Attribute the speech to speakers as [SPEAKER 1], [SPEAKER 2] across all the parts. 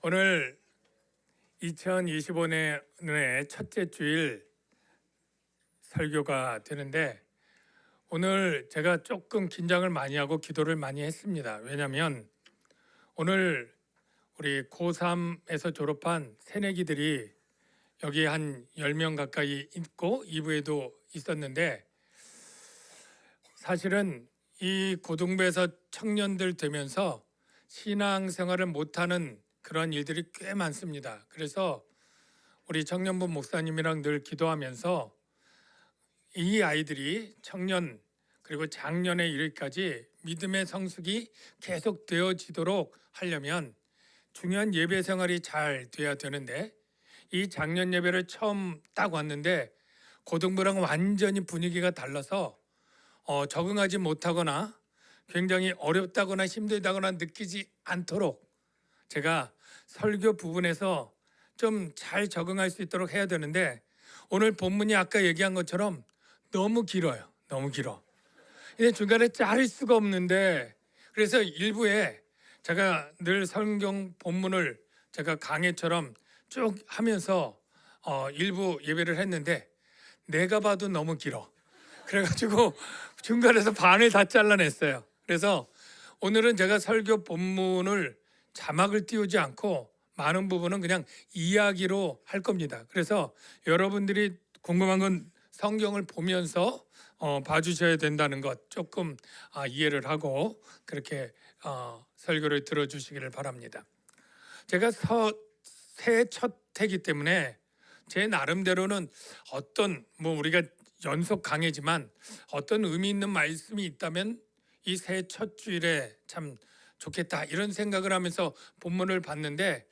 [SPEAKER 1] 오늘 2025년의 첫째 주일 설교가 되는데 오늘 제가 조금 긴장을 많이 하고 기도를 많이 했습니다. 왜냐하면 오늘 우리 고3에서 졸업한 새내기들이 여기 한 10명 가까이 있고 2부에도 있었는데 사실은 이 고등부에서 청년들 되면서 신앙생활을 못하는 그런 일들이 꽤 많습니다. 그래서 우리 청년부 목사님이랑 늘 기도하면서 이 아이들이 청년 그리고 장년에 이르기까지 믿음의 성숙이 계속 되어지도록 하려면 중요한 예배 생활이 잘 돼야 되는데 이 작년 예배를 처음 딱 왔는데 고등부랑 완전히 분위기가 달라서 적응하지 못하거나 굉장히 어렵다거나 힘들다거나 느끼지 않도록 제가 설교 부분에서 좀 잘 적응할 수 있도록 해야 되는데 오늘 본문이 아까 얘기한 것처럼 너무 길어요. 너무 길어. 근데 중간에 자를 수가 없는데 그래서 일부에 제가 늘 성경 본문을 제가 강해처럼 쭉 하면서 일부 예배를 했는데 내가 봐도 너무 길어. 그래가지고 중간에서 반을 다 잘라냈어요. 그래서 오늘은 제가 설교 본문을 자막을 띄우지 않고 많은 부분은 그냥 이야기로 할 겁니다. 그래서 여러분들이 궁금한 건 성경을 보면서 봐주셔야 된다는 것 조금 이해를 하고 그렇게 설교를 들어주시기를 바랍니다. 제가 새해 첫 해기 때문에 제 나름대로는 어떤 우리가 연속 강해지만 어떤 의미 있는 말씀이 있다면 이 새해 첫 주일에 참 좋겠다 이런 생각을 하면서 본문을 봤는데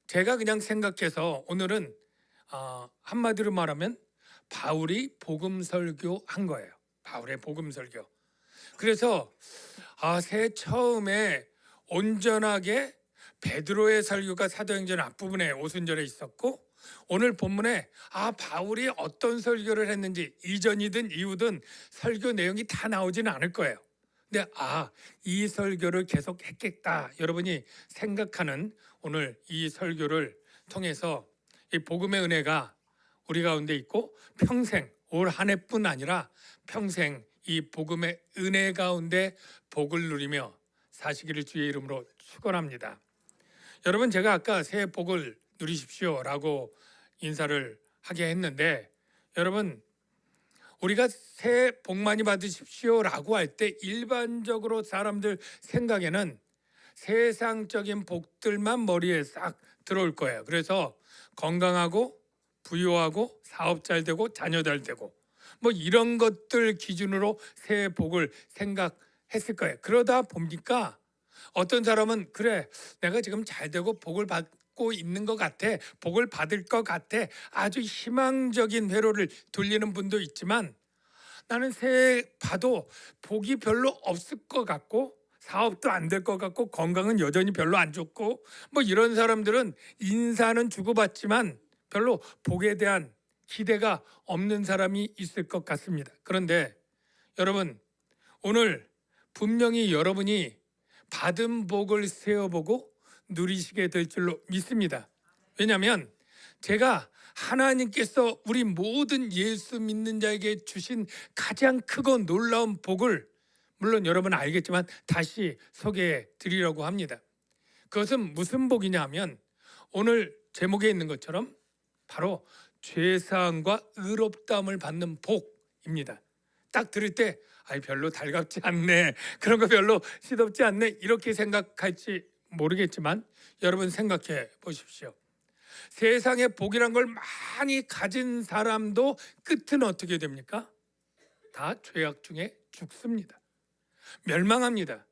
[SPEAKER 1] 제가 그냥 생각해서 오늘은 한마디로 말하면 바울이 복음 설교한 거예요. 바울의 복음 설교. 그래서 새해 처음에 온전하게 베드로의 설교가 사도행전 앞부분에 오순절에 있었고 오늘 본문에 바울이 어떤 설교를 했는지 이전이든 이후든 설교 내용이 다 나오지는 않을 거예요. 근데 이 설교를 계속 했겠다 여러분이 생각하는 오늘 이 설교를 통해서 이 복음의 은혜가 우리 가운데 있고 평생 올 한 해뿐 아니라 평생 이 복음의 은혜 가운데 복을 누리며 사시기를 주의 이름으로 축원합니다. 여러분 제가 아까 새해 복을 누리십시오라고 인사를 하게 했는데 여러분 우리가 새해 복 많이 받으십시오라고 할 때 일반적으로 사람들 생각에는 세상적인 복들만 머리에 싹 들어올 거예요. 그래서 건강하고 부유하고 사업 잘 되고 자녀 잘 되고 이런 것들 기준으로 새해 복을 생각했을 거예요. 그러다 보니까 어떤 사람은 그래 내가 지금 잘 되고 복을 받고 있는 것 같아 복을 받을 것 같아 아주 희망적인 회로를 돌리는 분도 있지만 나는 새해 봐도 복이 별로 없을 것 같고 사업도 안 될 것 같고 건강은 여전히 별로 안 좋고 이런 사람들은 인사는 주고받지만 별로 복에 대한 기대가 없는 사람이 있을 것 같습니다. 그런데 여러분 오늘 분명히 여러분이 받은 복을 세어보고 누리시게 될 줄로 믿습니다. 왜냐하면 제가 하나님께서 우리 모든 예수 믿는 자에게 주신 가장 크고 놀라운 복을 물론 여러분 알겠지만 다시 소개해 드리려고 합니다. 그것은 무슨 복이냐 하면 오늘 제목에 있는 것처럼 바로 죄사함과 의롭다함을 받는 복입니다. 딱 들을 때 별로 달갑지 않네 그런 거 별로 시덥지 않네 이렇게 생각할지 모르겠지만 여러분 생각해 보십시오. 세상에 복이란 걸 많이 가진 사람도 끝은 어떻게 됩니까? 다 죄악 중에 죽습니다. 멸망합니다.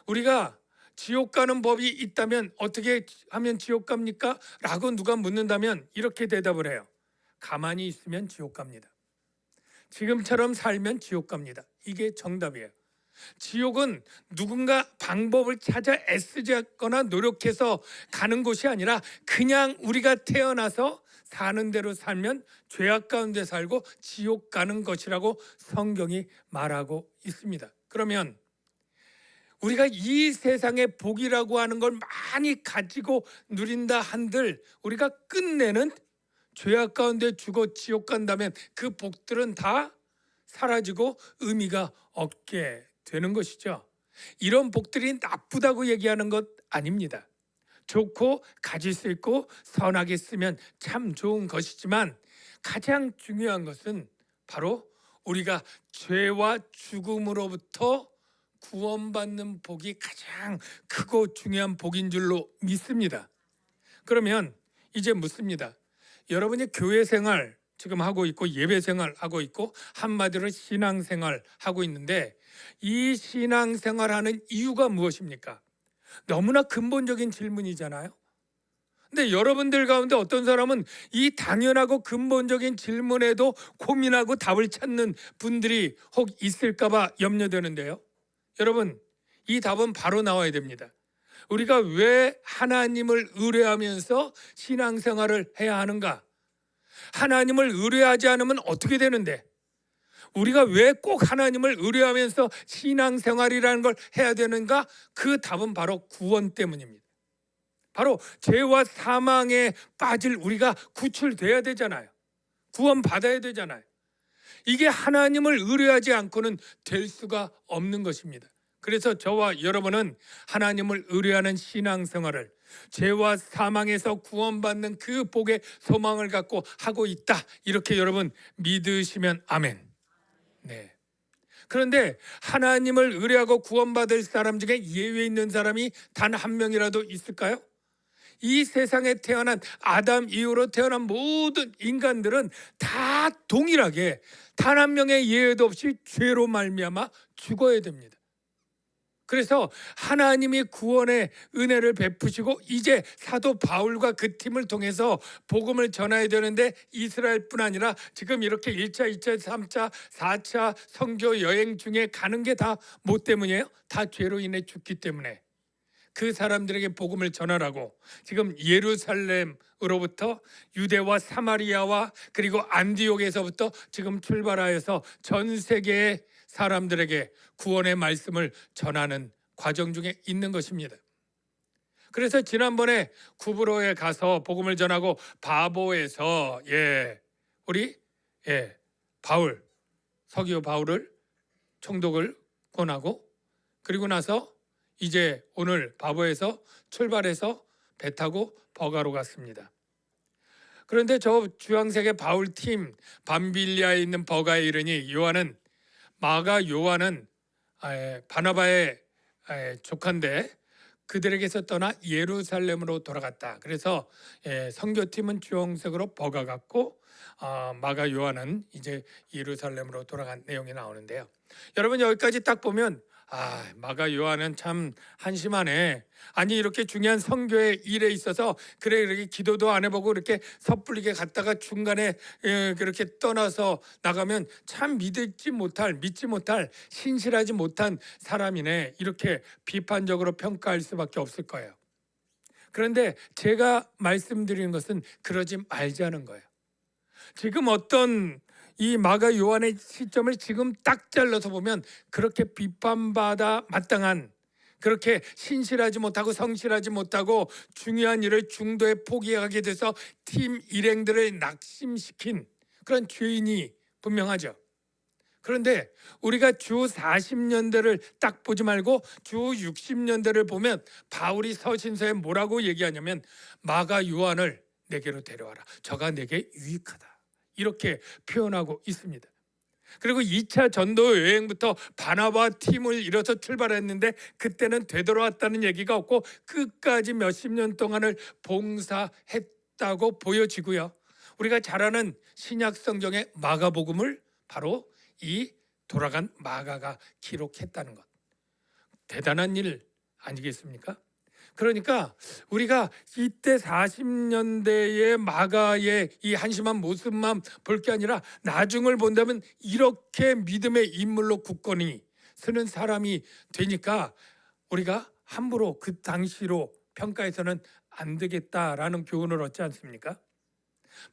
[SPEAKER 1] 우리가 지옥 가는 법이 있다면 어떻게 하면 지옥 갑니까? 라고 누가 묻는다면 이렇게 대답을 해요. 가만히 있으면 지옥 갑니다. 지금처럼 살면 지옥 갑니다. 이게 정답이에요. 지옥은 누군가 방법을 찾아 애쓰거나 노력해서 가는 곳이 아니라 그냥 우리가 태어나서 사는 대로 살면 죄악 가운데 살고 지옥 가는 것이라고 성경이 말하고 있습니다. 그러면 우리가 이 세상의 복이라고 하는 걸 많이 가지고 누린다 한들 우리가 끝내는 죄악 가운데 죽어 지옥 간다면 그 복들은 다 사라지고 의미가 없게 되는 것이죠. 이런 복들이 나쁘다고 얘기하는 것 아닙니다. 좋고 가질 수 있고 선하게 쓰면 참 좋은 것이지만 가장 중요한 것은 바로 우리가 죄와 죽음으로부터 구원받는 복이 가장 크고 중요한 복인 줄로 믿습니다. 그러면 이제 묻습니다. 여러분이 교회 생활 지금 하고 있고 예배 생활 하고 있고 한마디로 신앙 생활 하고 있는데 이 신앙 생활하는 이유가 무엇입니까? 너무나 근본적인 질문이잖아요. 근데 여러분들 가운데 어떤 사람은 이 당연하고 근본적인 질문에도 고민하고 답을 찾는 분들이 혹 있을까봐 염려되는데요. 여러분, 이 답은 바로 나와야 됩니다. 우리가 왜 하나님을 의뢰하면서 신앙생활을 해야 하는가? 하나님을 의뢰하지 않으면 어떻게 되는데? 우리가 왜 꼭 하나님을 의뢰하면서 신앙생활이라는 걸 해야 되는가? 그 답은 바로 구원 때문입니다. 바로 죄와 사망에 빠질 우리가 구출돼야 되잖아요. 구원받아야 되잖아요. 이게 하나님을 의뢰하지 않고는 될 수가 없는 것입니다. 그래서 저와 여러분은 하나님을 의뢰하는 신앙생활을 죄와 사망에서 구원받는 그 복의 소망을 갖고 하고 있다. 이렇게 여러분 믿으시면 아멘. 네. 그런데 하나님을 의뢰하고 구원받을 사람 중에 예외 있는 사람이 단 한 명이라도 있을까요? 이 세상에 태어난 아담 이후로 태어난 모든 인간들은 다 동일하게 단 한 명의 예외도 없이 죄로 말미암아 죽어야 됩니다. 그래서 하나님이 구원의 은혜를 베푸시고 이제 사도 바울과 그 팀을 통해서 복음을 전해야 되는데 이스라엘뿐 아니라 지금 이렇게 1차, 2차, 3차, 4차 선교 여행 중에 가는 게 다 뭐 때문이에요? 다 죄로 인해 죽기 때문에 그 사람들에게 복음을 전하라고 지금 예루살렘으로부터 유대와 사마리아와 그리고 안디옥에서부터 지금 출발하여서 전 세계의 사람들에게 구원의 말씀을 전하는 과정 중에 있는 것입니다. 그래서 지난번에 구브로에 가서 복음을 전하고 바보에서 우리 바울 서기오 바울을 총독을 권하고 그리고 나서 이제 오늘 바보에서 출발해서 배 타고 버가로 갔습니다. 그런데 저 주황색의 바울 팀 밤빌리아에 있는 버가에 이르니 마가 요한은 바나바의 조카인데 그들에게서 떠나 예루살렘으로 돌아갔다. 그래서 선교팀은 주황색으로 버가 갔고 마가 요한은 이제 예루살렘으로 돌아간 내용이 나오는데요. 여러분 여기까지 딱 보면 마가 요한은 참 한심하네. 아니 이렇게 중요한 선교의 일에 있어서 그래 이렇게 기도도 안 해보고 이렇게 섣불리게 갔다가 중간에 그렇게 떠나서 나가면 참 믿지 못할 신실하지 못한 사람이네. 이렇게 비판적으로 평가할 수밖에 없을 거예요. 그런데 제가 말씀드리는 것은 그러지 말자는 거예요. 지금 어떤 이 마가 요한의 시점을 지금 딱 잘라서 보면 그렇게 비판받아 마땅한 그렇게 신실하지 못하고 성실하지 못하고 중요한 일을 중도에 포기하게 돼서 팀 일행들을 낙심시킨 그런 죄인이 분명하죠. 그런데 우리가 주 40년대를 딱 보지 말고 주 60년대를 보면 바울이 서신서에 뭐라고 얘기하냐면 마가 요한을 내게로 데려와라. 저가 내게 유익하다. 이렇게 표현하고 있습니다. 그리고 2차 전도 여행부터 바나바 팀을 이뤄서 출발했는데 그때는 되돌아왔다는 얘기가 없고 끝까지 몇십 년 동안을 봉사했다고 보여지고요. 우리가 잘 아는 신약 성경의 마가복음을 바로 이 돌아간 마가가 기록했다는 것. 대단한 일 아니겠습니까? 그러니까 우리가 이때 40년대의 마가의 이 한심한 모습만 볼 게 아니라 나중을 본다면 이렇게 믿음의 인물로 굳건히 서는 사람이 되니까 우리가 함부로 그 당시로 평가해서는 안 되겠다라는 교훈을 얻지 않습니까?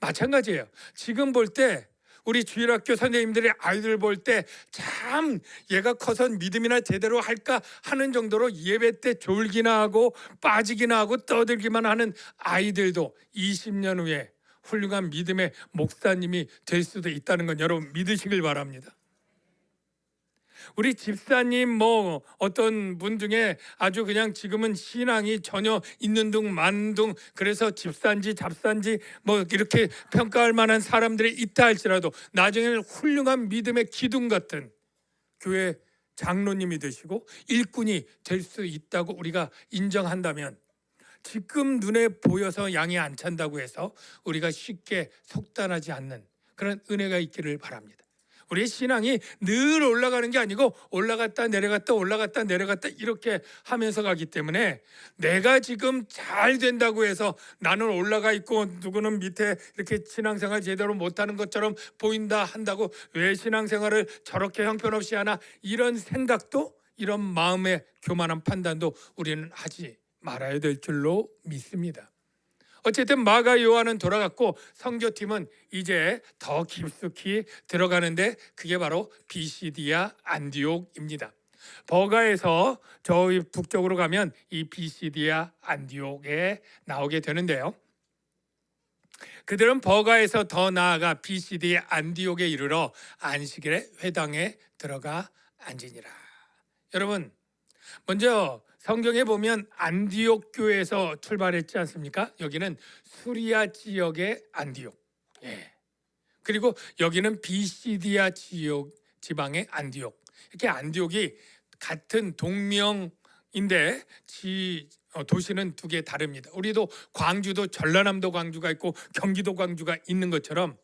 [SPEAKER 1] 마찬가지예요. 지금 볼 때 우리 주일학교 선생님들이 아이들 볼 때 참 얘가 커서 믿음이나 제대로 할까 하는 정도로 예배 때 졸기나 하고 빠지기나 하고 떠들기만 하는 아이들도 20년 후에 훌륭한 믿음의 목사님이 될 수도 있다는 건 여러분 믿으시길 바랍니다. 우리 집사님 뭐 어떤 분 중에 아주 그냥 지금은 신앙이 전혀 있는 둥 마는 둥 그래서 집사인지 잡사인지 뭐 이렇게 평가할 만한 사람들이 있다 할지라도 나중에는 훌륭한 믿음의 기둥 같은 교회 장로님이 되시고 일꾼이 될 수 있다고 우리가 인정한다면, 지금 눈에 보여서 양이 안 찬다고 해서 우리가 쉽게 속단하지 않는 그런 은혜가 있기를 바랍니다. 우리의 신앙이 늘 올라가는 게 아니고 올라갔다 내려갔다 올라갔다 내려갔다 이렇게 하면서 가기 때문에, 내가 지금 잘 된다고 해서 나는 올라가 있고 누구는 밑에 이렇게 신앙생활 제대로 못하는 것처럼 보인다 한다고 왜 신앙생활을 저렇게 형편없이 하나, 이런 생각도, 이런 마음의 교만한 판단도 우리는 하지 말아야 될 줄로 믿습니다. 어쨌든 마가 요한은 돌아갔고 선교팀은 이제 더 깊숙이 들어가는데, 그게 바로 비시디아 안디옥입니다. 버가에서 저희 북쪽으로 가면 이 비시디아 안디옥에 나오게 되는데요, 그들은 버가에서 더 나아가 비시디아 안디옥에 이르러 안식일에 회당에 들어가 앉으니라. 여러분, 먼저 성경에 보면 안디옥 교회에서 출발했지 않습니까? 여기는 수리아 지역의 안디옥, 그리고 여기는 비시디아 지역 지방의 안디옥. 이렇게 안디옥이 같은 동명인데 도시는 두 개 다릅니다. 우리도 광주도 전라남도 광주가 있고 경기도 광주가 있는 것처럼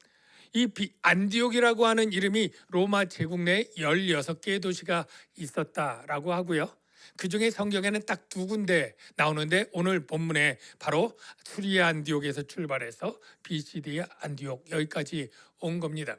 [SPEAKER 1] 이 안디옥이라고 하는 이름이 로마 제국 내에 16개의 도시가 있었다라고 하고요. 그 중에 성경에는 딱 두 군데 나오는데, 오늘 본문에 바로 수리아 안디옥에서 출발해서 비시디아 안디옥 여기까지 온 겁니다.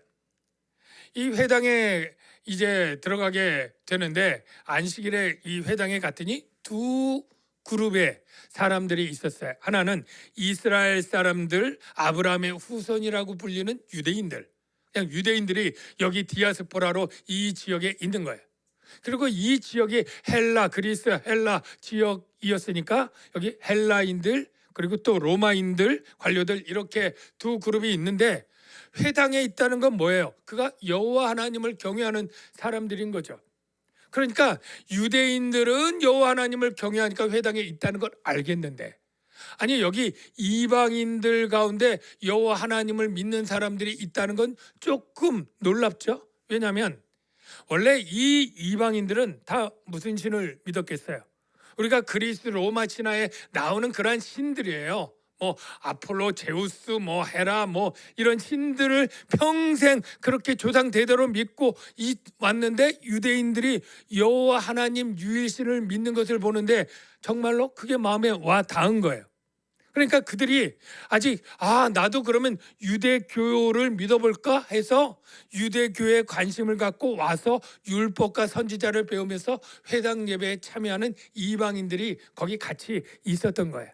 [SPEAKER 1] 이 회당에 이제 들어가게 되는데, 안식일에 이 회당에 갔더니 두 그룹의 사람들이 있었어요. 하나는 이스라엘 사람들, 아브라함의 후손이라고 불리는 유대인들, 그냥 유대인들이 여기 디아스포라로 이 지역에 있는 거예요. 그리고 이 지역이 그리스 헬라 지역이었으니까 여기 헬라인들, 그리고 또 로마인들, 관료들, 이렇게 두 그룹이 있는데, 회당에 있다는 건 뭐예요? 그가 여호와 하나님을 경외하는 사람들인 거죠. 그러니까 유대인들은 여호와 하나님을 경외하니까 회당에 있다는 걸 알겠는데, 아니 여기 이방인들 가운데 여호와 하나님을 믿는 사람들이 있다는 건 조금 놀랍죠. 왜냐하면 원래 이 이방인들은 다 무슨 신을 믿었겠어요? 우리가 그리스 로마 신화에 나오는 그러한 신들이에요. 뭐 아폴로, 제우스, 뭐 헤라, 뭐 이런 신들을 평생 그렇게 조상 대대로 믿고 왔는데, 유대인들이 여호와 하나님 유일신을 믿는 것을 보는데 정말로 그게 마음에 와 닿은 거예요. 그러니까 그들이 아직 나도 그러면 유대교를 믿어볼까 해서 유대교에 관심을 갖고 와서 율법과 선지자를 배우면서 회당 예배에 참여하는 이방인들이 거기 같이 있었던 거예요.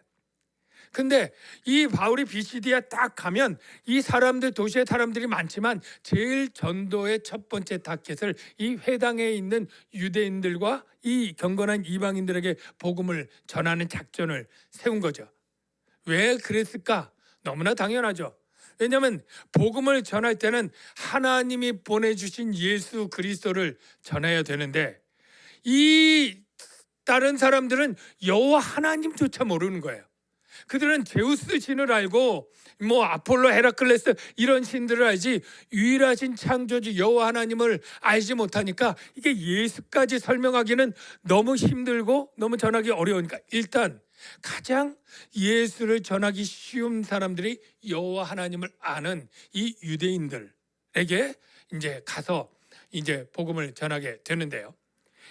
[SPEAKER 1] 근데 이 바울이 비시디아 딱 가면 이 사람들, 도시의 사람들이 많지만 제일 전도의 첫 번째 타겟을 이 회당에 있는 유대인들과 이 경건한 이방인들에게 복음을 전하는 작전을 세운 거죠. 왜 그랬을까? 너무나 당연하죠. 왜냐하면 복음을 전할 때는 하나님이 보내주신 예수 그리스도를 전해야 되는데, 이 다른 사람들은 여호와 하나님조차 모르는 거예요. 그들은 제우스 신을 알고 뭐 아폴로, 헤라클레스 이런 신들을 알지 유일하신 창조주 여호와 하나님을 알지 못하니까 이게 예수까지 설명하기는 너무 힘들고 너무 전하기 어려우니까, 일단 가장 예수를 전하기 쉬운 사람들이 여호와 하나님을 아는 이 유대인들에게 이제 가서 이제 복음을 전하게 되는데요.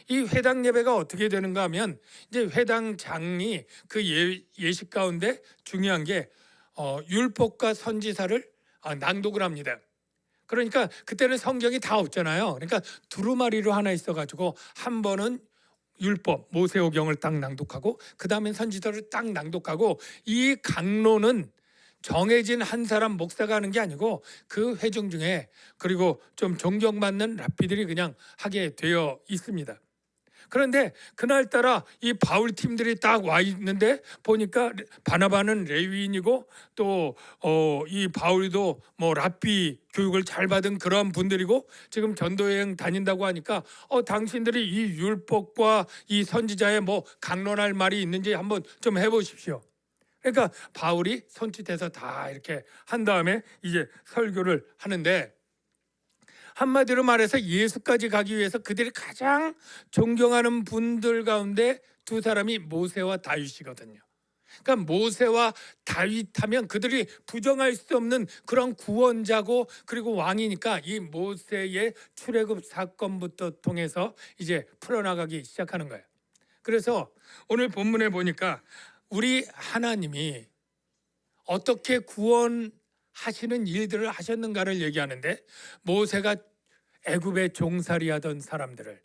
[SPEAKER 1] 이 회당 예배가 어떻게 되는가 하면, 이제 회당장이 그 예식 가운데 중요한 게 율법과 선지사를 낭독을 합니다. 그러니까 그때는 성경이 다 없잖아요. 그러니까 두루마리로 하나 있어가지고 한 번은 율법 모세오경을 딱 낭독하고 그 다음에 선지서를 딱 낭독하고, 이 강론은 정해진 한 사람 목사가 하는 게 아니고 그 회중 중에 그리고 좀 존경받는 랍비들이 그냥 하게 되어 있습니다. 그런데 그날따라 이 바울 팀들이 딱 와 있는데 보니까 바나바는 레위인이고 또 이 바울도 뭐 랍비 교육을 잘 받은 그런 분들이고 지금 전도여행 다닌다고 하니까 당신들이 이 율법과 이 선지자의 뭐 강론할 말이 있는지 한번 좀 해보십시오. 그러니까 바울이 손짓해서 다 이렇게 한 다음에 이제 설교를 하는데, 한마디로 말해서 예수까지 가기 위해서 그들이 가장 존경하는 분들 가운데 두 사람이 모세와 다윗이거든요. 그러니까 모세와 다윗하면 그들이 부정할 수 없는 그런 구원자고 그리고 왕이니까 이 모세의 출애굽 사건부터 통해서 이제 풀어나가기 시작하는 거예요. 그래서 오늘 본문에 보니까 우리 하나님이 어떻게 구원하시는 일들을 하셨는가를 얘기하는데, 모세가 애굽에 종살이하던 사람들을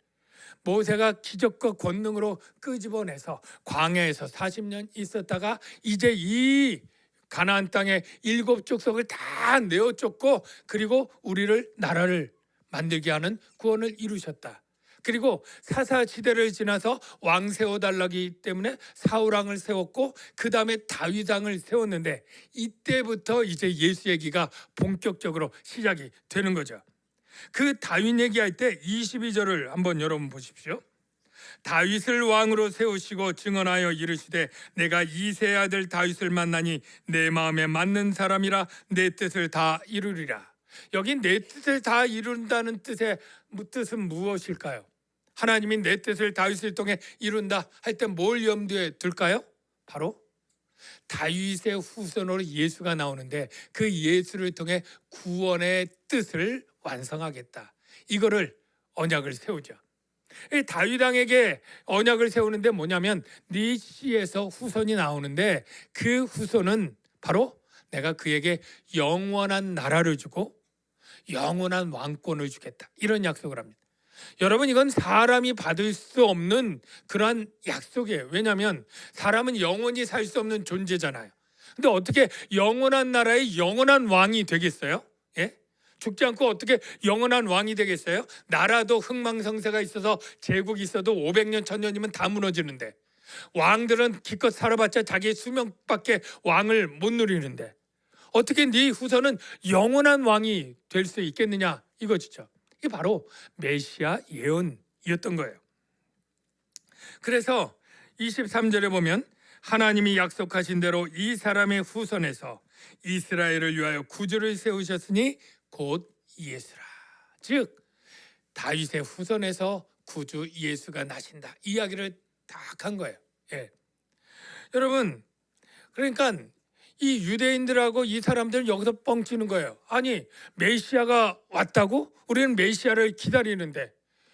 [SPEAKER 1] 모세가 기적과 권능으로 끄집어내서 광야에서 40년 있었다가 이제 이 가나안 땅에 7족속을 다 내어 쫓고 그리고 우리를 나라를 만들게 하는 구원을 이루셨다. 그리고 사사시대를 지나서 왕 세워달라기 때문에 사울왕을 세웠고 그 다음에 다윗왕을 세웠는데, 이때부터 이제 예수 얘기가 본격적으로 시작이 되는 거죠. 그 다윗 얘기할 때 22절을 한번 여러분 보십시오. 다윗을 왕으로 세우시고 증언하여 이르시되 내가 이새의 아들 다윗을 만나니 내 마음에 맞는 사람이라 내 뜻을 다 이루리라. 여기 내 뜻을 다 이룬다는 뜻의 뜻은 무엇일까요? 하나님이 내 뜻을 다윗을 통해 이룬다 할 때 뭘 염두에 둘까요? 바로 다윗의 후손으로 예수가 나오는데 그 예수를 통해 구원의 뜻을 완성하겠다. 이거를 언약을 세우죠. 다윗 왕에게 언약을 세우는데 뭐냐면 네 씨에서 후손이 나오는데 그 후손은 바로 내가 그에게 영원한 나라를 주고 영원한 왕권을 주겠다. 이런 약속을 합니다. 여러분, 이건 사람이 받을 수 없는 그러한 약속이에요. 왜냐하면 사람은 영원히 살 수 없는 존재잖아요. 근데 어떻게 영원한 나라의 영원한 왕이 되겠어요? 예? 죽지 않고 어떻게 영원한 왕이 되겠어요? 나라도 흥망성쇠가 있어서 제국이 있어도 500년 1000년이면 다 무너지는데, 왕들은 기껏 살아봤자 자기 수명밖에 왕을 못 누리는데 어떻게 네 후손은 영원한 왕이 될 수 있겠느냐 이거죠. 이게 바로 메시아 예언이었던 거예요. 그래서 23절에 보면 하나님이 약속하신 대로 이 사람의 후손에서 이스라엘을 위하여 구주를 세우셨으니 곧 예수라. 즉 다윗의 후손에서 구주 예수가 나신다. 이야기를 딱 한 거예요. 예. 여러분, 그러니까 이 유대인들하고 이 사람들은 여기서 뻥치는 거예요. 아니, 메시아가 왔다고? 우리는 메시아를 기다리는데,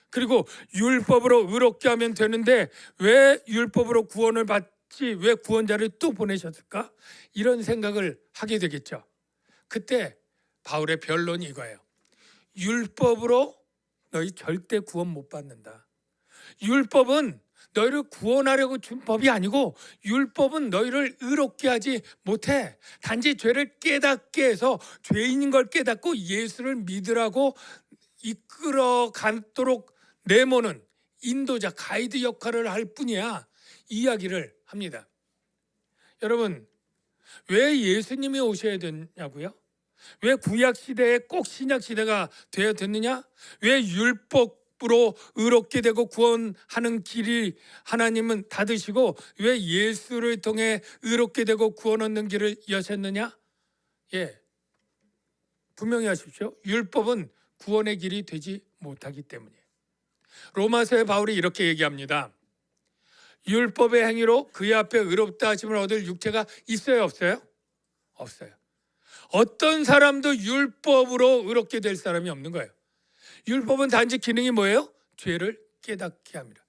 [SPEAKER 1] 그리고 율법으로 의롭게 하면 되는데 왜 율법으로 구원을 받지 왜 구원자를 또 보내셨을까? 이런 생각을 하게 되겠죠. 그때 바울의 변론이 이거예요. 율법으로 너희 절대 구원 못 받는다. 율법은 너희를 구원하려고 준 법이 아니고 율법은 너희를 의롭게 하지 못해. 단지 죄를 깨닫게 해서 죄인인 걸 깨닫고 예수를 믿으라고 이끌어 가도록 내모는 인도자, 가이드 역할을 할 뿐이야. 이야기를 합니다. 여러분, 왜 예수님이 오셔야 되냐고요? 왜 구약 시대에 꼭 신약 시대가 되어야 됐느냐? 왜 율법으로 의롭게 되고 구원하는 길이 하나님은 닫으시고 왜 예수를 통해 의롭게 되고 구원 얻는 길을 여셨느냐? 예, 분명히 하십시오. 율법은 구원의 길이 되지 못하기 때문이에요. 로마서의 바울이 이렇게 얘기합니다. 율법의 행위로 그의 앞에 의롭다 하심을 얻을 육체가 있어요, 없어요? 없어요. 어떤 사람도 율법으로 의롭게 될 사람이 없는 거예요. 율법은 단지 기능이 뭐예요? 죄를 깨닫게 합니다.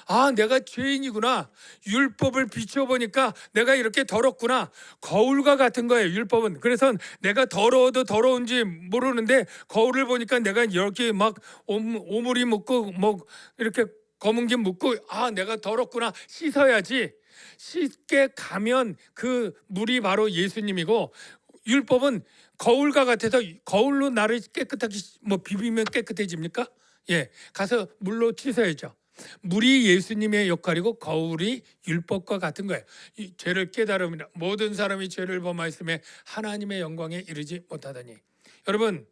[SPEAKER 1] 아, 내가 죄인이구나. 율법을 비춰보니까 내가 이렇게 더럽구나. 거울과 같은 거예요, 율법은. 그래서 내가 더러워도 더러운지 모르는데 거울을 보니까 내가 이렇게 막 오물이 묻고 뭐 이렇게 검은 게 묻고 아, 내가 더럽구나. 씻어야지. 씻게 가면 그 물이 바로 예수님이고 율법은 거울과 같아서 거울로 나를 깨끗하게 뭐 비비면 깨끗해집니까? 예, 가서 물로 씻어야죠. 물이 예수님의 역할이고 거울이 율법과 같은 거예요. 이 죄를 깨달으면 모든 사람이 죄를 범하였음에 하나님의 영광에 이르지 못하더니. 여러분,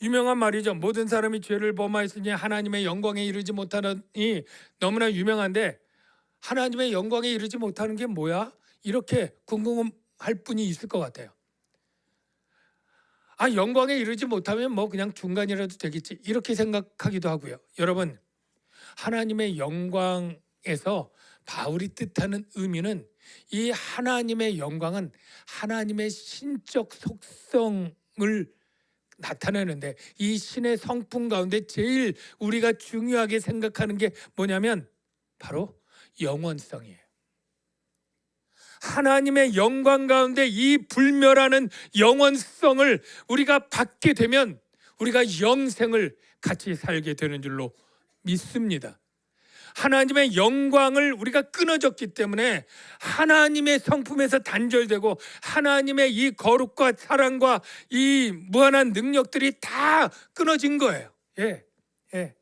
[SPEAKER 1] 유명한 말이죠. 모든 사람이 죄를 범하였으니 하나님의 영광에 이르지 못하니 너무나 유명한데, 하나님의 영광에 이르지 못하는 게 뭐야? 이렇게 궁금할 분이 있을 것 같아요. 아, 영광에 이르지 못하면 뭐 그냥 중간이라도 되겠지, 이렇게 생각하기도 하고요. 여러분, 하나님의 영광에서 바울이 뜻하는 의미는, 이 하나님의 영광은 하나님의 신적 속성을 나타내는데, 이 신의 성품 가운데 제일 우리가 중요하게 생각하는 게 뭐냐면 바로 영원성이에요. 하나님의 영광 가운데 이 불멸하는 영원성을 우리가 받게 되면 우리가 영생을 같이 살게 되는 줄로 믿습니다. 하나님의 영광을 우리가 끊어졌기 때문에 하나님의 성품에서 단절되고 하나님의 이 거룩과 사랑과 이 무한한 능력들이 다 끊어진 거예요. 예, 예.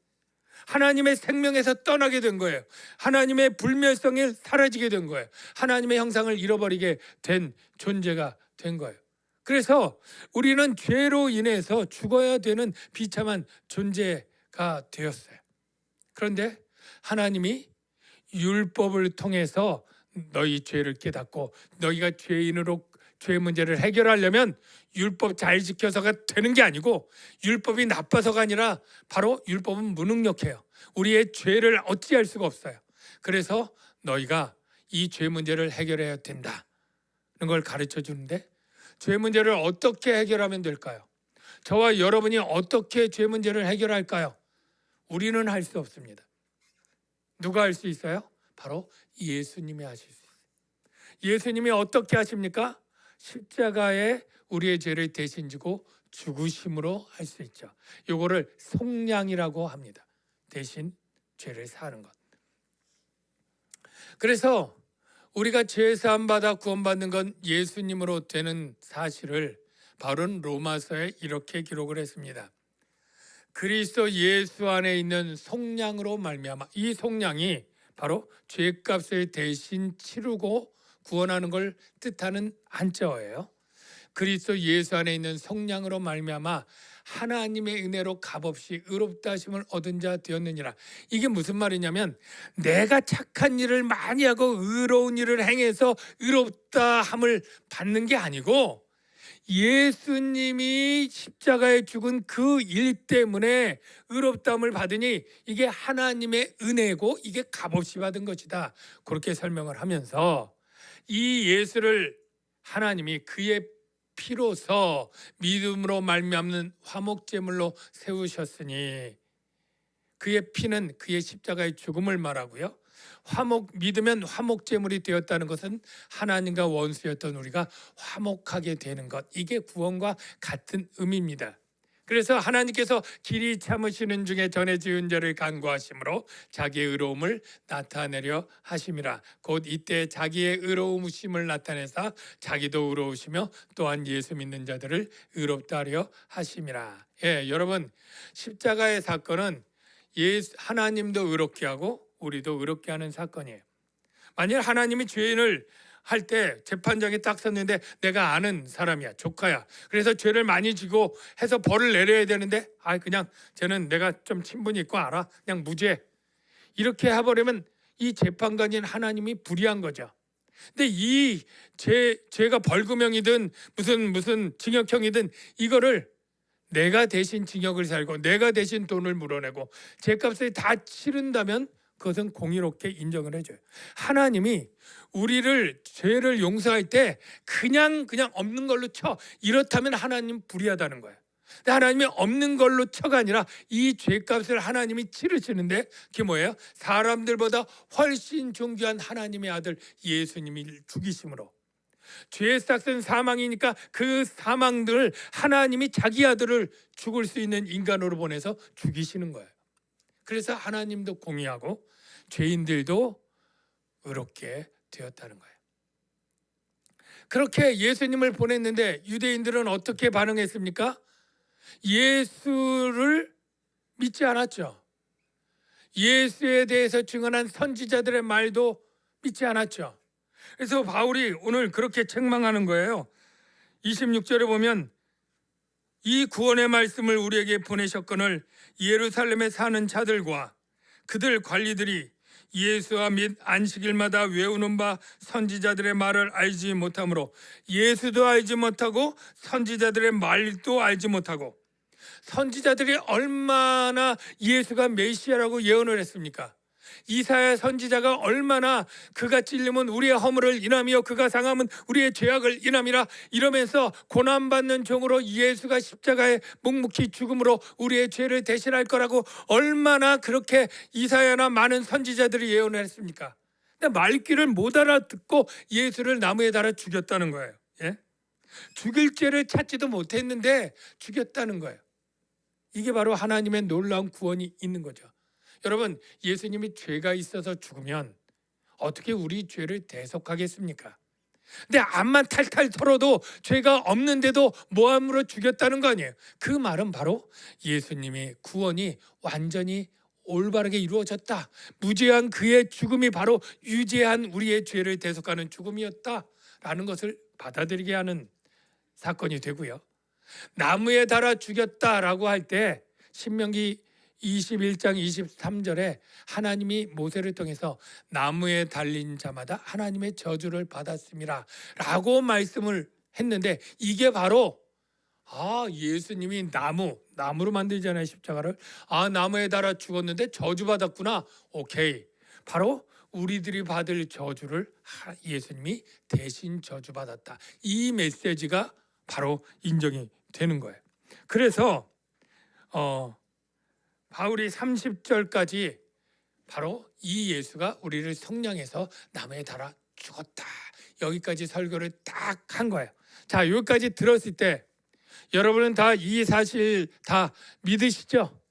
[SPEAKER 1] 하나님의 생명에서 떠나게 된 거예요. 하나님의 불멸성이 사라지게 된 거예요. 하나님의 형상을 잃어버리게 된 존재가 된 거예요. 그래서 우리는 죄로 인해서 죽어야 되는 비참한 존재가 되었어요. 그런데 하나님이 율법을 통해서 너희 죄를 깨닫고, 너희가 죄인으로 죄 문제를 해결하려면 율법 잘 지켜서가 되는 게 아니고, 율법이 나빠서가 아니라 바로 율법은 무능력해요. 우리의 죄를 어찌할 수가 없어요. 그래서 너희가 이 죄 문제를 해결해야 된다는 걸 가르쳐 주는데, 죄 문제를 어떻게 해결하면 될까요? 저와 여러분이 어떻게 죄 문제를 해결할까요? 우리는 할 수 없습니다. 누가 할 수 있어요? 바로 예수님이 하실 수 있어요. 예수님이 어떻게 하십니까? 십자가에 우리의 죄를 대신 지고 죽으심으로 할 수 있죠. 이거를 속량이라고 합니다. 대신 죄를 사는 것. 그래서 우리가 죄 사함 받아 구원받는 건 예수님으로 되는 사실을 바울은 로마서에 이렇게 기록을 했습니다. 그리스도 예수 안에 있는 속량으로 말미암아, 이 속량이 바로 죄값을 대신 치르고 구원하는 걸 뜻하는 한자어예요. 그리스도 예수 안에 있는 속량으로 말미암아 하나님의 은혜로 값없이 의롭다 하심을 얻은 자 되었느니라. 이게 무슨 말이냐면, 내가 착한 일을 많이 하고 의로운 일을 행해서 의롭다 함을 받는 게 아니고, 예수님이 십자가에 죽은 그 일 때문에 의롭다함을 받으니 이게 하나님의 은혜고 이게 값없이 받은 것이다, 그렇게 설명을 하면서, 이 예수를 하나님이 그의 피로서 믿음으로 말미암는 화목제물로 세우셨으니, 그의 피는 그의 십자가의 죽음을 말하고요, 믿으면 화목제물이 되었다는 것은 하나님과 원수였던 우리가 화목하게 되는 것, 이게 구원과 같은 의미입니다. 그래서 하나님께서 길이 참으시는 중에 전에 지은 죄를 간구하심으로 자기의 의로움을 나타내려 하심이라. 곧 이때 자기의 의로우심을 나타내사 자기도 의로우시며 또한 예수 믿는 자들을 의롭다 하려 하심이라. 예, 여러분, 십자가의 사건은 하나님도 의롭게 하고 우리도 의롭게 하는 사건이에요. 만약 하나님이 죄인을 할 때 재판장에 딱 섰는데 내가 아는 사람이야, 조카야, 그래서 죄를 많이 지고 해서 벌을 내려야 되는데, 그냥 쟤는 내가 좀 친분이 있고 알아, 그냥 무죄, 이렇게 해버리면 이 재판관인 하나님이 불의한 거죠. 근데 이 죄가 벌금형이든 무슨 징역형이든 이거를 내가 대신 징역을 살고 내가 대신 돈을 물어내고 죄값을 다 치른다면 그것은 공의롭게 인정을 해줘요. 하나님이 우리를 죄를 용서할 때 그냥 없는 걸로 쳐, 이렇다면 하나님 불의하다는 거예요. 근데 하나님이 없는 걸로 쳐가 아니라 이 죄값을 하나님이 치르시는데, 그게 뭐예요? 사람들보다 훨씬 존귀한 하나님의 아들 예수님이 죽이심으로, 죄의 싹은 사망이니까 그 사망들을 하나님이 자기 아들을 죽을 수 있는 인간으로 보내서 죽이시는 거예요. 그래서 하나님도 공의하고 죄인들도 의롭게 되었다는 거예요. 그렇게 예수님을 보냈는데 유대인들은 어떻게 반응했습니까? 예수를 믿지 않았죠. 예수에 대해서 증언한 선지자들의 말도 믿지 않았죠. 그래서 바울이 오늘 그렇게 책망하는 거예요. 26절에 보면 이 구원의 말씀을 우리에게 보내셨거늘 예루살렘에 사는 자들과 그들 관리들이 예수와 및 안식일마다 외우는 바 선지자들의 말을 알지 못하므로 예수도 알지 못하고 선지자들의 말도 알지 못하고, 선지자들이 얼마나 예수가 메시아라고 예언을 했습니까? 이사야 선지자가 얼마나 그가 찔림은 우리의 허물을 인함이요 그가 상함은 우리의 죄악을 인함이라 이러면서 고난받는 종으로 예수가 십자가에 묵묵히 죽음으로 우리의 죄를 대신할 거라고 얼마나 그렇게 이사야나 많은 선지자들이 예언을 했습니까? 근데 말귀를 못 알아듣고 예수를 나무에 달아 죽였다는 거예요. 예? 죽일 죄를 찾지도 못했는데 죽였다는 거예요. 이게 바로 하나님의 놀라운 구원이 있는 거죠. 여러분, 예수님이 죄가 있어서 죽으면 어떻게 우리 죄를 대속하겠습니까? 근데 암만 탈탈 털어도 죄가 없는데도 모함으로 죽였다는 거 아니에요. 그 말은 바로 예수님의 구원이 완전히 올바르게 이루어졌다. 무죄한 그의 죽음이 바로 유죄한 우리의 죄를 대속하는 죽음이었다라는 것을 받아들이게 하는 사건이 되고요. 나무에 달아 죽였다라고 할 때 신명기 21장 23절에 하나님이 모세를 통해서 나무에 달린 자마다 하나님의 저주를 받았음이라 라고 말씀을 했는데, 이게 바로 예수님이 나무로 만들잖아요, 십자가를. 나무에 달아 죽었는데 저주받았구나. 오케이, 바로 우리들이 받을 저주를 예수님이 대신 저주받았다. 이 메시지가 바로 인정이 되는 거예요. 그래서 바울이 30절까지 바로 이 예수가 우리를 속량해서 나무에 달아 죽었다, 여기까지 설교를 딱 한 거예요. 자, 여기까지 들었을 때 여러분은 다 이 사실 다 믿으시죠?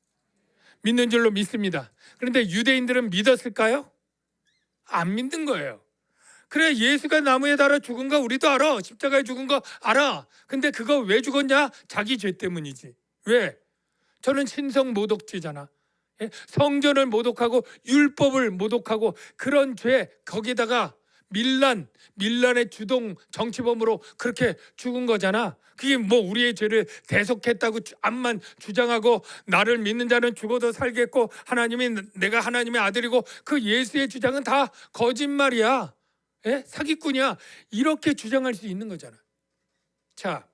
[SPEAKER 1] 믿는 줄로 믿습니다. 그런데 유대인들은 믿었을까요? 안 믿는 거예요. 그래, 예수가 나무에 달아 죽은 거 우리도 알아. 십자가에 죽은 거 알아. 근데 그거 왜 죽었냐? 자기 죄 때문이지. 왜? 저는 신성 모독죄잖아. 성전을 모독하고 율법을 모독하고 그런 죄, 거기다가 밀란의 주동 정치범으로 그렇게 죽은 거잖아. 그게 뭐 우리의 죄를 대속했다고 암만 주장하고 나를 믿는 자는 죽어도 살겠고 내가 하나님의 아들이고, 그 예수의 주장은 다 거짓말이야. 사기꾼이야. 이렇게 주장할 수 있는 거잖아. 자,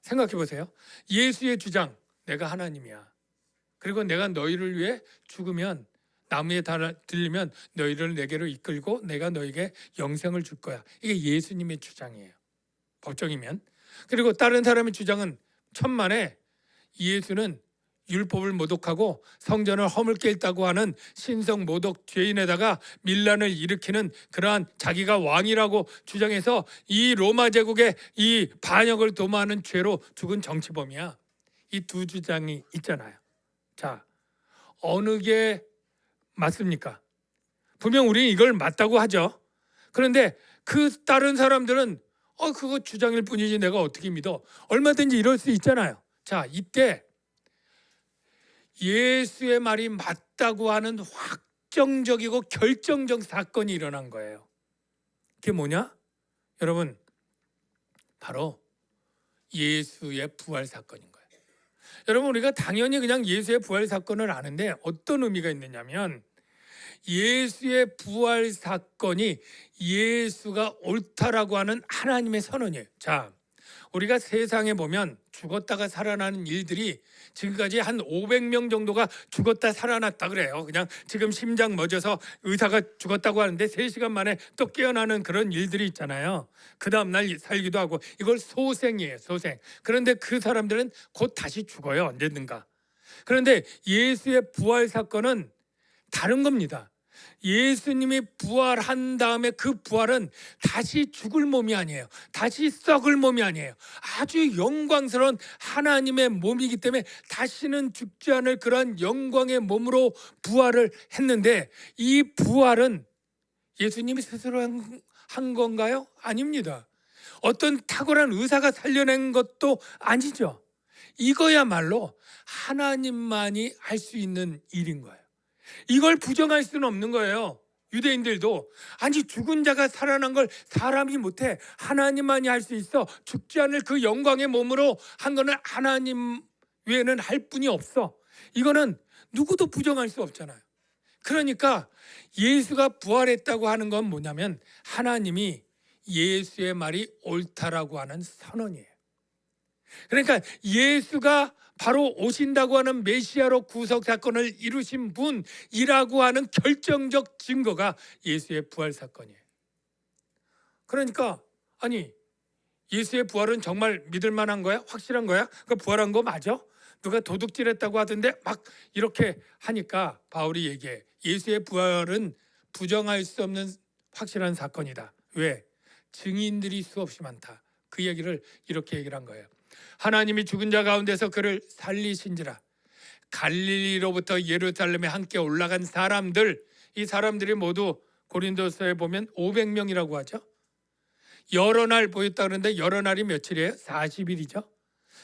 [SPEAKER 1] 생각해 보세요. 예수의 주장, 내가 하나님이야. 그리고 내가 너희를 위해 죽으면, 나무에 들리면 너희를 내게로 이끌고 내가 너에게 영생을 줄 거야. 이게 예수님의 주장이에요, 법정이면. 그리고 다른 사람의 주장은 천만에 예수는 율법을 모독하고 성전을 허물게 했다고 하는 신성 모독 죄인에다가 밀란을 일으키는 그러한 자기가 왕이라고 주장해서 이 로마 제국의 이 반역을 도모하는 죄로 죽은 정치범이야. 이 두 주장이 있잖아요. 자, 어느 게 맞습니까? 분명 우리는 이걸 맞다고 하죠. 그런데 그 다른 사람들은 그거 주장일 뿐이지 내가 어떻게 믿어? 얼마든지 이럴 수 있잖아요. 자, 이때 예수의 말이 맞다고 하는 확정적이고 결정적 사건이 일어난 거예요. 그게 뭐냐? 여러분, 바로 예수의 부활 사건인 거예요. 여러분, 우리가 당연히 그냥 예수의 부활 사건을 아는데 어떤 의미가 있느냐면, 예수의 부활 사건이 예수가 옳다라고 하는 하나님의 선언이에요. 자, 우리가 세상에 보면 죽었다가 살아나는 일들이 지금까지 한 500명 정도가 죽었다 살아났다 그래요. 그냥 지금 심장 멎어서 의사가 죽었다고 하는데 3시간 만에 또 깨어나는 그런 일들이 있잖아요. 그 다음날 살기도 하고. 이걸 소생이에요, 소생. 그런데 그 사람들은 곧 다시 죽어요, 언제든가. 그런데 예수의 부활 사건은 다른 겁니다. 예수님이 부활한 다음에 그 부활은 다시 죽을 몸이 아니에요. 다시 썩을 몸이 아니에요. 아주 영광스러운 하나님의 몸이기 때문에 다시는 죽지 않을 그러한 영광의 몸으로 부활을 했는데, 이 부활은 예수님이 스스로 한 건가요? 아닙니다. 어떤 탁월한 의사가 살려낸 것도 아니죠. 이거야말로 하나님만이 할 수 있는 일인 거예요. 이걸 부정할 수는 없는 거예요. 유대인들도 아니 죽은 자가 살아난 걸 사람이 못해, 하나님만이 할 수 있어. 죽지 않을 그 영광의 몸으로 한 거는 하나님 외에는 할 분이 없어. 이거는 누구도 부정할 수 없잖아요. 그러니까 예수가 부활했다고 하는 건 뭐냐면 하나님이 예수의 말이 옳다라고 하는 선언이에요. 그러니까 예수가 바로 오신다고 하는 메시아로 구속 사건을 이루신 분이라고 하는 결정적 증거가 예수의 부활 사건이에요. 그러니까 아니 예수의 부활은 정말 믿을 만한 거야? 확실한 거야? 그 부활한 거 맞아? 누가 도둑질했다고 하던데 막 이렇게 하니까 바울이 얘기해. 예수의 부활은 부정할 수 없는 확실한 사건이다. 왜? 증인들이 수없이 많다. 그 얘기를 이렇게 얘기를 한 거예요. 하나님이 죽은 자 가운데서 그를 살리신지라. 갈릴리로부터 예루살렘에 함께 올라간 사람들, 이 사람들이 모두 고린도서에 보면 500명이라고 하죠. 여러 날 보였다 그러는데 여러 날이 며칠이에요? 40일이죠.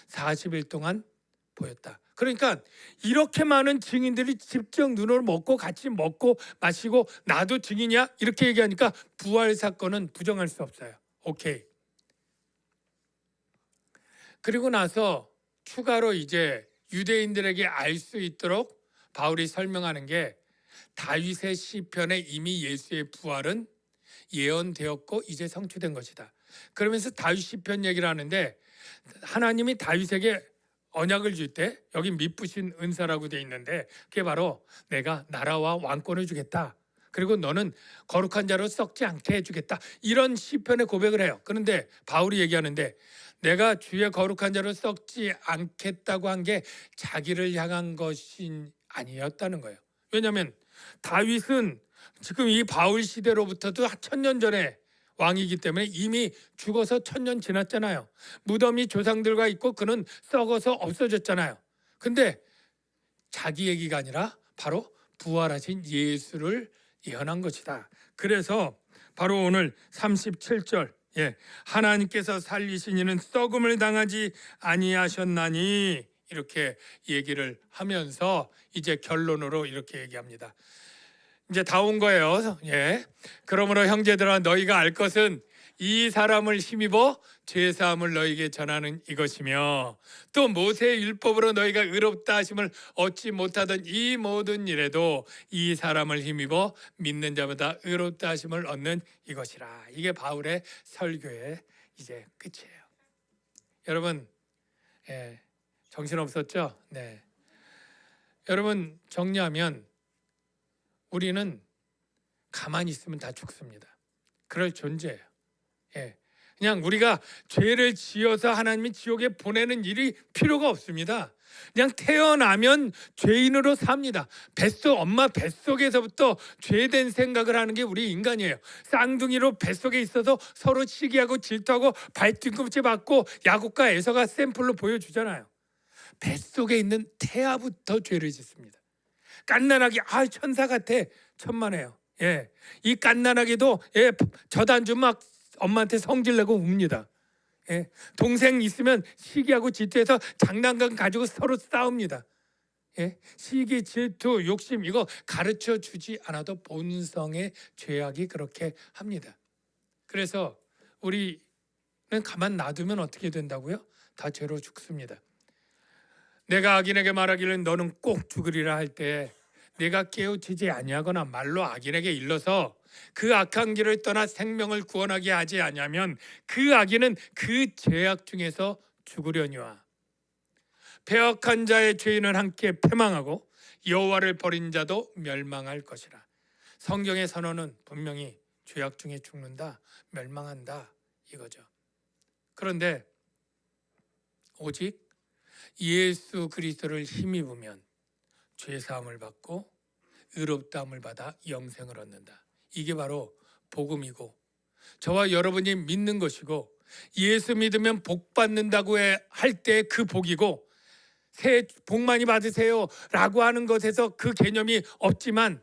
[SPEAKER 1] 40일 동안 보였다. 그러니까 이렇게 많은 증인들이 직접 눈으로 먹고 같이 먹고 마시고 나도 증인이야? 이렇게 얘기하니까 부활 사건은 부정할 수 없어요. 오케이. 그리고 나서 추가로 이제 유대인들에게 알 수 있도록 바울이 설명하는 게 다윗의 시편에 이미 예수의 부활은 예언되었고 이제 성취된 것이다. 그러면서 다윗 시편 얘기를 하는데 하나님이 다윗에게 언약을 줄 때 여기 미쁘신 은사라고 돼 있는데 그게 바로 내가 나라와 왕권을 주겠다. 그리고 너는 거룩한 자로 썩지 않게 해주겠다. 이런 시편의 고백을 해요. 그런데 바울이 얘기하는데 내가 주의 거룩한 자로 썩지 않겠다고 한 게 자기를 향한 것이 아니었다는 거예요. 왜냐하면 다윗은 지금 이 바울 시대로부터도 1000년 전에 왕이기 때문에 이미 죽어서 1000년 지났잖아요. 무덤이 조상들과 있고 그는 썩어서 없어졌잖아요. 근데 자기 얘기가 아니라 바로 부활하신 예수를 예언한 것이다. 그래서 바로 오늘 37절 하나님께서 살리신 이는 썩음을 당하지 아니하셨나니 이렇게 얘기를 하면서 이제 결론으로 이렇게 얘기합니다. 이제 다 온 거예요. 그러므로 형제들아 너희가 알 것은 이 사람을 힘입어 죄 사함을 너희에게 전하는 이것이며 또 모세의 율법으로 너희가 의롭다 하심을 얻지 못하던 이 모든 일에도 이 사람을 힘입어 믿는 자보다 의롭다 하심을 얻는 이것이라. 이게 바울의 설교의 이제 끝이에요. 여러분 정신 없었죠? 네. 여러분 정리하면 우리는 가만히 있으면 다 죽습니다. 그럴 존재예요. 그냥 우리가 죄를 지어서 하나님이 지옥에 보내는 일이 필요가 없습니다. 그냥 태어나면 죄인으로 삽니다. 엄마 뱃속에서부터 죄된 생각을 하는 게 우리 인간이에요. 쌍둥이로 뱃속에 있어서 서로 시기하고 질투하고 발뒤꿈치 받고 야곱과 에서가 샘플로 보여주잖아요. 뱃속에 있는 태아부터 죄를 짓습니다. 갓난아기 천사 같아 천만에요. 이 갓난아기도 젖안주 막 엄마한테 성질내고 웁니다. 동생 있으면 시기하고 질투해서 장난감 가지고 서로 싸웁니다. 시기, 질투, 욕심 이거 가르쳐 주지 않아도 본성의 죄악이 그렇게 합니다. 그래서 우리는 가만 놔두면 어떻게 된다고요? 다 죄로 죽습니다. 내가 악인에게 말하기를 너는 꼭 죽으리라 할 때 내가 깨우치지 아니하거나 말로 악인에게 일러서 그 악한 길을 떠나 생명을 구원하게 하지 아니하면 그 악인은 그 죄악 중에서 죽으려니와 배역한 자의 죄인은 함께 패망하고 여호와를 버린 자도 멸망할 것이라. 성경의 선언은 분명히 죄악 중에 죽는다, 멸망한다 이거죠. 그런데 오직 예수 그리스도를 힘입으면 죄사함을 받고 의롭다함을 받아 영생을 얻는다. 이게 바로 복음이고 저와 여러분이 믿는 것이고 예수 믿으면 복 받는다고 할 때 그 복이고 새해 복 많이 받으세요 라고 하는 것에서 그 개념이 없지만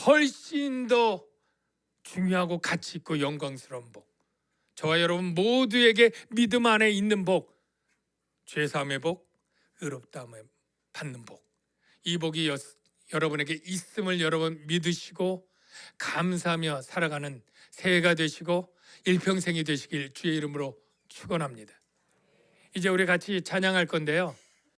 [SPEAKER 1] 훨씬 더 중요하고 가치 있고 영광스러운 복, 저와 여러분 모두에게 믿음 안에 있는 복, 죄사함의 복, 의롭다함을 받는 복, 이 복이 여러분에게 있음을 여러분 믿으시고 감사하며 살아가는 새해가 되시고 일평생이 되시길 주의 이름으로 축원합니다. 이제 우리 같이 찬양할 건데요.